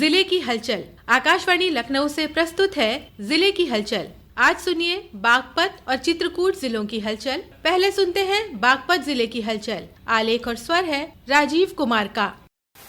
जिले की हलचल। आकाशवाणी लखनऊ से प्रस्तुत है जिले की हलचल। आज सुनिए बागपत और चित्रकूट जिलों की हलचल। पहले सुनते हैं बागपत जिले की हलचल। आलेख और स्वर है राजीव कुमार का।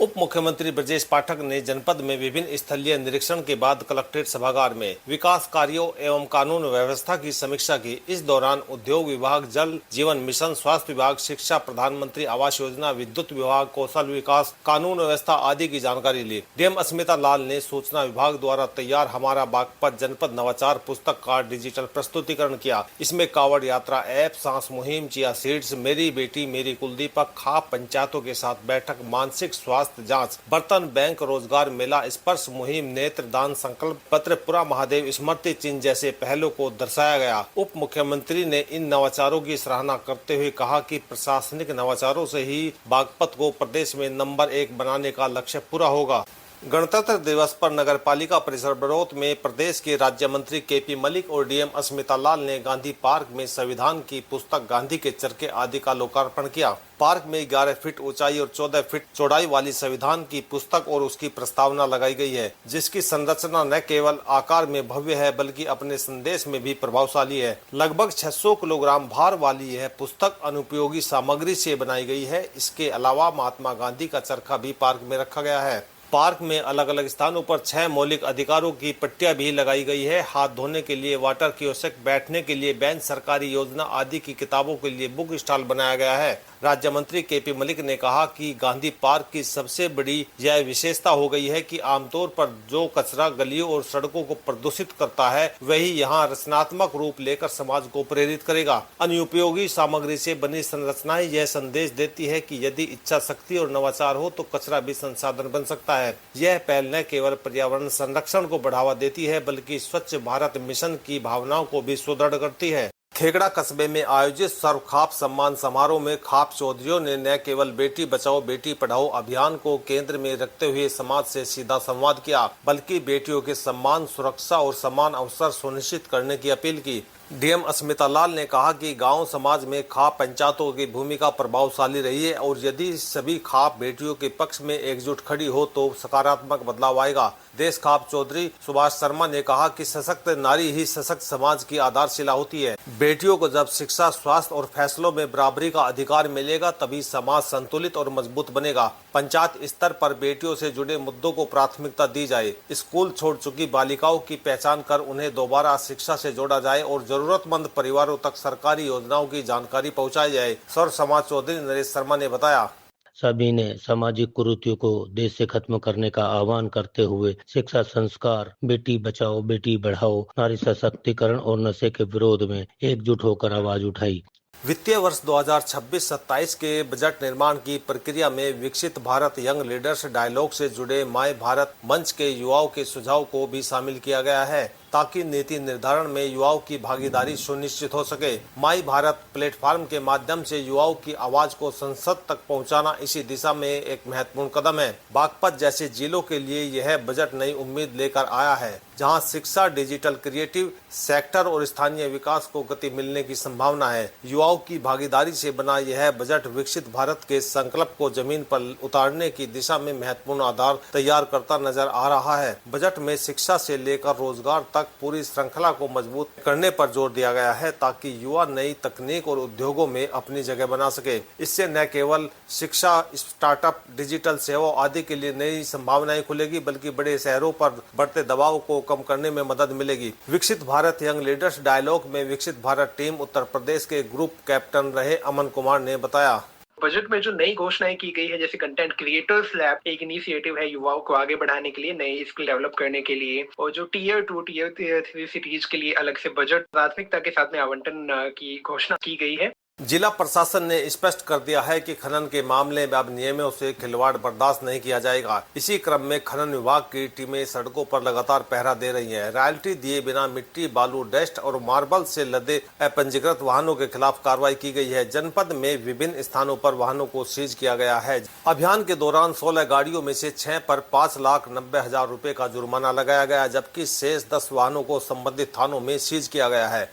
उप मुख्यमंत्री ब्रजेश पाठक ने जनपद में विभिन्न स्थलीय निरीक्षण के बाद कलेक्ट्रेट सभागार में विकास कार्यों एवं कानून व्यवस्था की समीक्षा की। इस दौरान उद्योग विभाग, जल जीवन मिशन, स्वास्थ्य विभाग, शिक्षा, प्रधानमंत्री आवास योजना, विद्युत विभाग, कौशल विकास, कानून व्यवस्था आदि की जानकारी ली। डीएम अस्मिता लाल ने सूचना विभाग द्वारा तैयार हमारा बागपत जनपद नवाचार पुस्तक का डिजिटल प्रस्तुतिकरण किया। इसमें कावड़ यात्रा ऐप, सांस मुहिम, चिया सीड्स, मेरी बेटी मेरी कुलदीपक, खाप पंचायतों के साथ बैठक, मानसिक स्वास्थ्य जांच, बर्तन बैंक, रोजगार मेला, स्पर्श मुहिम, नेत्रदान, संकल्प पत्र, पुरा महादेव स्मृति चिन्ह जैसे पहलों को दर्शाया गया। उप मुख्यमंत्री ने इन नवाचारों की सराहना करते हुए कहा कि प्रशासनिक नवाचारों से ही बागपत को प्रदेश में नंबर 1 बनाने का लक्ष्य पूरा होगा। गणतंत्र दिवस पर नगरपालिका परिसर बड़ौत में प्रदेश के राज्य मंत्री केपी मलिक और डीएम अस्मिता लाल ने गांधी पार्क में संविधान की पुस्तक गांधी के चरखे आदि का लोकार्पण किया। पार्क में 11 फीट ऊंचाई और 14 फीट चौड़ाई वाली संविधान की पुस्तक और उसकी प्रस्तावना लगाई गई है, जिसकी संरचना न केवल आकार में भव्य है बल्कि अपने संदेश में भी प्रभावशाली है। लगभग 600 किलोग्राम भार वाली यह पुस्तक अनुपयोगी सामग्री से बनाई गई है। इसके अलावा महात्मा गांधी का चरखा भी पार्क में रखा गया है। पार्क में अलग अलग स्थानों पर 6 मौलिक अधिकारों की पट्टियां भी लगाई गई है। हाथ धोने के लिए वाटर कियोस्क, बैठने के लिए बेंच, सरकारी योजना आदि की किताबों के लिए बुक स्टॉल बनाया गया है। राज्य मंत्री केपी मलिक ने कहा कि गांधी पार्क की सबसे बड़ी यह विशेषता हो गई है कि आमतौर पर जो कचरा गलियों और सड़कों को प्रदूषित करता है वही यहाँ रचनात्मक रूप लेकर समाज को प्रेरित करेगा। अनुपयोगी सामग्री से बनी संरचनाएं यह संदेश देती है कि यदि इच्छा शक्ति और नवाचार हो तो कचरा भी संसाधन बन सकता है। यह पहल न केवल पर्यावरण संरक्षण को बढ़ावा देती है बल्कि स्वच्छ भारत मिशन की भावनाओं को भी सुदृढ़ करती है। खेगड़ा कस्बे में आयोजित सर्व खाप सम्मान समारोह में खाप चौधरियों ने न केवल बेटी बचाओ बेटी पढ़ाओ अभियान को केंद्र में रखते हुए समाज से सीधा संवाद किया बल्कि बेटियों के सम्मान, सुरक्षा और समान अवसर सुनिश्चित करने की अपील की। डीएम अस्मिता लाल ने कहा कि गांव समाज में खाप पंचायतों की भूमिका प्रभावशाली रही है और यदि सभी खाप बेटियों के पक्ष में एकजुट खड़ी हो तो सकारात्मक बदलाव आएगा। देश खाप चौधरी सुभाष शर्मा ने कहा कि सशक्त नारी ही सशक्त समाज की आधारशिला होती है। बेटियों को जब शिक्षा, स्वास्थ्य और फैसलों में बराबरी का अधिकार मिलेगा तभी समाज संतुलित और मजबूत बनेगा। पंचायत स्तर पर बेटियों से जुड़े मुद्दों को प्राथमिकता दी जाए। स्कूल छोड़ चुकी बालिकाओं की पहचान कर उन्हें दोबारा शिक्षा से जोड़ा जाए और जरूरतमंद परिवारों तक सरकारी योजनाओं की जानकारी पहुंचाई जाए। सर्व समाज चौधरी नरेश शर्मा ने बताया। सभी ने सामाजिक कुरीतियों को देश से खत्म करने का आह्वान करते हुए शिक्षा, संस्कार, बेटी बचाओ बेटी बढ़ाओ, नारी सशक्तिकरण और नशे के विरोध में एकजुट होकर आवाज उठाई। वित्तीय वर्ष 2026-27 के बजट निर्माण की प्रक्रिया में विकसित भारत यंग लीडर्स डायलॉग से जुड़े माय भारत मंच के युवाओं के सुझाव को भी शामिल किया गया है ताकि नीति निर्धारण में युवाओं की भागीदारी सुनिश्चित हो सके। माई भारत प्लेटफॉर्म के माध्यम से युवाओं की आवाज को संसद तक पहुंचाना इसी दिशा में एक महत्वपूर्ण कदम है। बागपत जैसे जिलों के लिए यह बजट नई उम्मीद लेकर आया है, जहां शिक्षा, डिजिटल, क्रिएटिव सेक्टर और स्थानीय विकास को गति मिलने की संभावना है। युवाओं की भागीदारी से बना यह बजट विकसित भारत के संकल्प को जमीन पर उतारने की दिशा में महत्वपूर्ण आधार तैयार करता नजर आ रहा है। बजट में शिक्षा से लेकर रोजगार तक पूरी श्रृंखला को मजबूत करने पर जोर दिया गया है ताकि युवा नई तकनीक और उद्योगों में अपनी जगह बना सके। इससे न केवल शिक्षा, स्टार्टअप, डिजिटल सेवा आदि के लिए नई संभावनाएं खुलेगी बल्कि बड़े शहरों पर बढ़ते दबाव को कम करने में मदद मिलेगी। विकसित भारत यंग लीडर्स डायलॉग में विकसित भारत टीम उत्तर प्रदेश के ग्रुप कैप्टन रहे अमन कुमार ने बताया। बजट में जो नई घोषणाएं की गई है जैसे कंटेंट क्रिएटर्स लैब एक इनिशिएटिव है युवाओं को आगे बढ़ाने के लिए, नई स्किल डेवलप करने के लिए, और जो टीयर 2, टीयर 3 सिटीज के लिए अलग से बजट प्राथमिकता के साथ में आवंटन की घोषणा की गई है। जिला प्रशासन ने स्पष्ट कर दिया है कि खनन के मामले में अब नियमों से खिलवाड़ बर्दाश्त नहीं किया जाएगा। इसी क्रम में खनन विभाग की टीमें सड़कों पर लगातार पहरा दे रही हैं। रॉयल्टी दिए बिना मिट्टी, बालू, डस्ट और मार्बल से लदे अपंजीकृत वाहनों के खिलाफ कार्रवाई की गई है। जनपद में विभिन्न स्थानों पर वाहनों को सीज किया गया है। अभियान के दौरान 16 गाड़ियों में से 6 पर 5,90,000 रुपए का जुर्माना लगाया गया, जबकि शेष 10 वाहनों को संबंधित थानों में सीज किया गया है।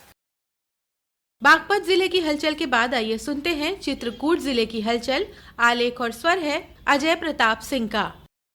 बागपत जिले की हलचल के बाद आइए सुनते हैं चित्रकूट जिले की हलचल। आलेख और स्वर है अजय प्रताप सिंह का।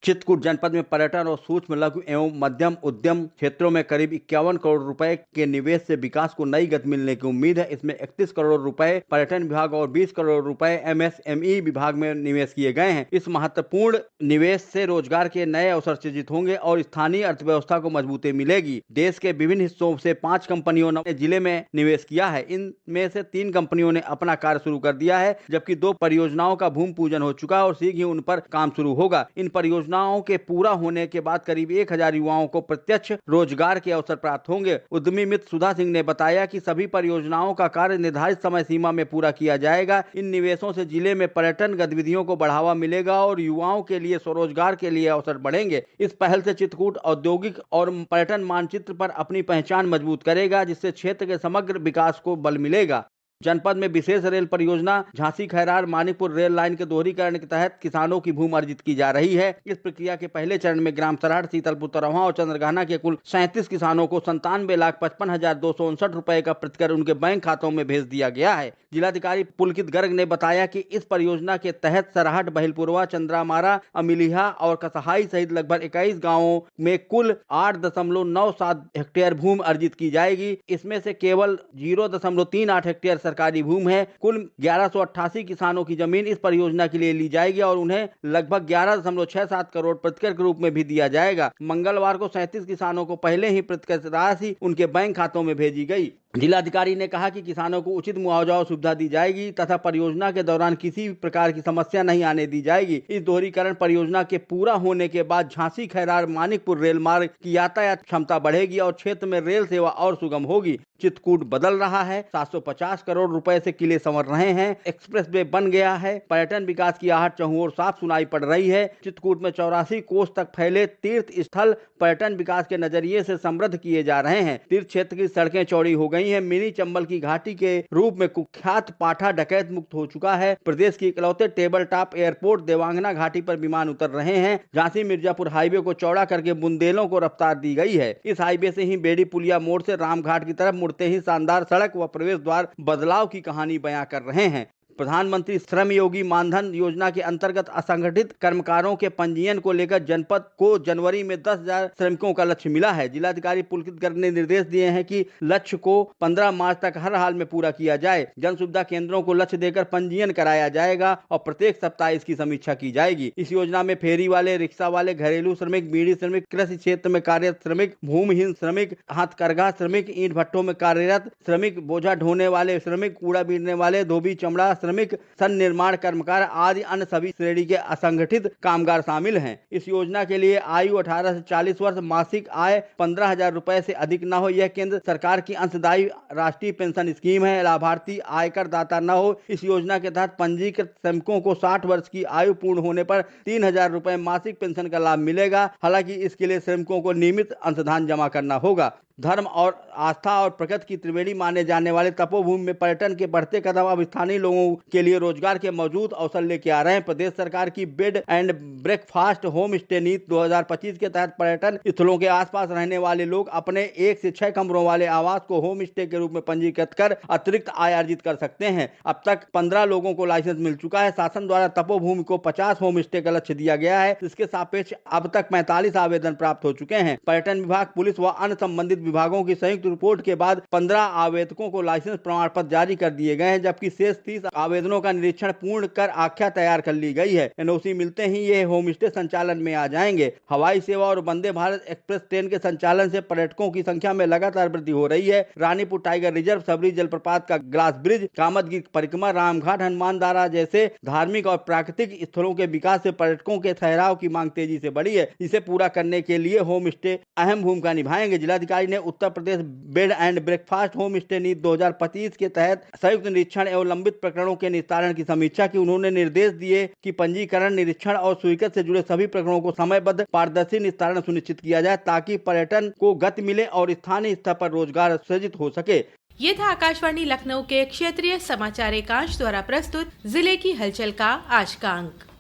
चित्रकूट जनपद में पर्यटन और सूक्ष्म लघु एवं मध्यम उद्यम क्षेत्रों में करीब 51 करोड़ रुपए के निवेश से विकास को नई गति मिलने की उम्मीद है। इसमें 31 करोड़ रुपए पर्यटन विभाग और 20 करोड़ रुपए MSME विभाग में निवेश किए गए हैं। इस महत्वपूर्ण निवेश से रोजगार के नए अवसर सृजित होंगे और स्थानीय अर्थव्यवस्था को मजबूती मिलेगी। देश के विभिन्न हिस्सों से 5 कंपनियों ने जिले में निवेश किया है। इनमें से 3 कंपनियों ने अपना कार्य शुरू कर दिया है, जबकि 2 परियोजनाओं का भूमि पूजन हो चुका है और शीघ्र ही उन पर काम शुरू होगा। इन परियोजनाओं के पूरा होने के बाद करीब 1000 युवाओं को प्रत्यक्ष रोजगार के अवसर प्राप्त होंगे। उद्यमी मित्र सुधा सिंह ने बताया कि सभी परियोजनाओं का कार्य निर्धारित समय सीमा में पूरा किया जाएगा। इन निवेशों से जिले में पर्यटन गतिविधियों को बढ़ावा मिलेगा और युवाओं के लिए स्वरोजगार के लिए अवसर बढ़ेंगे। इस पहल से चित्रकूट औद्योगिक और पर्यटन मानचित्र पर अपनी पहचान मजबूत करेगा, जिससे क्षेत्र के समग्र विकास को बल मिलेगा। जनपद में विशेष रेल परियोजना झांसी खैरार मानिकपुर रेल लाइन के दोहरीकरण के तहत किसानों की भूमि अर्जित की जा रही है। इस प्रक्रिया के पहले चरण में ग्राम सराड़, शीतलपुर, तरवा और चंद्रघाना के कुल 37 किसानों को 97,55,259 रुपए का प्रतिकर उनके बैंक खातों में भेज दिया गया है। जिलाधिकारी पुलकित गर्ग ने बताया कि इस परियोजना के तहत सराहट, बहिलपुरवा, चंद्रामारा, अमिलिहा और कसहाई सहित लगभग 21 गाँवों में कुल 8.97 हेक्टेयर भूमि अर्जित की जाएगी। इसमें से केवल 0.38 हेक्टेयर सरकारी भूमि है। कुल 1188 किसानों की जमीन इस परियोजना के लिए ली जाएगी और उन्हें लगभग 11.67 करोड़ प्रतिकर के रूप में भी दिया जाएगा। मंगलवार को 37 किसानों को पहले ही प्रतिकर राशि उनके बैंक खातों में भेजी गई। जिलाधिकारी ने कहा कि किसानों को उचित मुआवजा और सुविधा दी जाएगी तथा परियोजना के दौरान किसी भी प्रकार की समस्या नहीं आने दी जाएगी। इस दोहरीकरण परियोजना के पूरा होने के बाद झांसी खैरार मानिकपुर रेल मार्ग की यातायात क्षमता बढ़ेगी और क्षेत्र में रेल सेवा और सुगम होगी। चित्रकूट बदल रहा है। 750 करोड़ रुपए से किले संवर रहे हैं। एक्सप्रेस वे बन गया है। पर्यटन विकास की आहट चहुओर साफ सुनाई पड़ रही है। चित्रकूट में 84 कोस तक फैले तीर्थ स्थल पर्यटन विकास के नजरिए से समृद्ध किए जा रहे हैं। तीर्थ क्षेत्र की सड़कें चौड़ी हो गई है। मिनी चंबल की घाटी के रूप में कुख्यात पाठा डकैत मुक्त हो चुका है। प्रदेश की इकलौते टेबल टॉप एयरपोर्ट देवांगना घाटी पर विमान उतर रहे हैं। झांसी मिर्जापुर हाईवे को चौड़ा करके बुंदेलों को रफ्तार दी गई है। इस हाईवे से ही बेड़ी पुलिया मोड़ से रामघाट की तरफ मुड़ते ही शानदार सड़क व प्रवेश द्वार बदलाव की कहानी बयां कर रहे हैं। प्रधानमंत्री श्रम योगी मानधन योजना के अंतर्गत असंगठित कर्मकारों के पंजीयन को लेकर जनपद को जनवरी में 10,000 श्रमिकों का लक्ष्य मिला है। जिलाधिकारी पुलकित गर्ग ने निर्देश दिए हैं कि लक्ष्य को 15 मार्च तक हर हाल में पूरा किया जाए। जन सुविधा केंद्रों को लक्ष्य देकर पंजीयन कराया जाएगा और प्रत्येक सप्ताह इसकी समीक्षा की जाएगी। इस योजना में फेरी वाले, रिक्शा वाले, घरेलू श्रमिक, बीड़ी श्रमिक, कृषि क्षेत्र में कार्यरत श्रमिक, भूमिहीन श्रमिक, हाथकरघा श्रमिक, ईंट भट्टों में कार्यरत श्रमिक, बोझा ढोने वाले श्रमिक, कूड़ा बीनने वाले, धोबी चमड़ा श्रमिक, सन निर्माण कर्मकार आदि अन्य सभी श्रेणी के असंगठित कामगार शामिल हैं। इस योजना के लिए आयु 18 से 40 वर्ष, मासिक आय 15,000 रुपए से अधिक न हो। यह केंद्र सरकार की अंशदायी राष्ट्रीय पेंशन स्कीम है। लाभार्थी आयकर दाता न हो। इस योजना के तहत पंजीकृत श्रमिकों को 60 वर्ष की आयु पूर्ण होने पर 3,000 रुपए मासिक पेंशन का लाभ मिलेगा। हालांकि इसके लिए श्रमिकों को नियमित अंशदान जमा करना होगा। धर्म और आस्था और प्रकृति की त्रिवेणी माने जाने वाले तपोभूमि में पर्यटन के बढ़ते कदम अब स्थानीय लोगों के लिए रोजगार के मौजूद अवसर लेके आ रहे हैं। प्रदेश सरकार की bed and breakfast home stay नीति 2025 के तहत पर्यटन स्थलों के आसपास रहने वाले लोग अपने 1 से 6 कमरों वाले आवास को होम स्टे के रूप में पंजीकृत कर अतिरिक्त आय अर्जित कर सकते हैं। अब तक 15 लोगों को लाइसेंस मिल चुका है। शासन द्वारा तपोभूमि को 50 होम स्टे का लक्ष्य दिया गया है। इसके सापेक्ष अब तक 45 आवेदन प्राप्त हो चुके हैं। पर्यटन विभाग, पुलिस व अन्य संबंधित विभागों की संयुक्त रिपोर्ट के बाद 15 आवेदकों को लाइसेंस प्रमाण पत्र जारी कर दिए गए हैं, जबकि शेष 30 आवेदनों का निरीक्षण पूर्ण कर आख्या तैयार कर ली गई है। एनओसी मिलते ही ये होम स्टे संचालन में आ जाएंगे। हवाई सेवा और वंदे भारत एक्सप्रेस ट्रेन के संचालन से पर्यटकों की संख्या में लगातार वृद्धि हो रही है। रानीपुर टाइगर रिजर्व, सबरी जलप्रपात का ग्लास ब्रिज, कामदगिरी परिक्रमा, रामघाट, हनुमानदारा जैसे धार्मिक और प्राकृतिक स्थलों के विकास से पर्यटकों के ठहराव की मांग तेजी से बढ़ी है। इसे पूरा करने के लिए होम स्टे अहम भूमिका निभाएंगे। जिलाधिकारी ने Uttar Pradesh bed and breakfast home stay नीति 2025 के तहत संयुक्त निरीक्षण एवं लंबित प्रकरणों के निस्तारण की समीक्षा की। उन्होंने निर्देश दिए कि पंजीकरण, निरीक्षण और स्वीकृत से जुड़े सभी प्रकरणों को समयबद्ध पारदर्शी निस्तारण सुनिश्चित किया जाए, ताकि पर्यटन को गति मिले और स्थानीय स्तर पर रोजगार सृजित हो सके। ये था आकाशवाणी लखनऊ के क्षेत्रीय समाचार एकांश द्वारा प्रस्तुत जिले की हलचल का आज का अंक।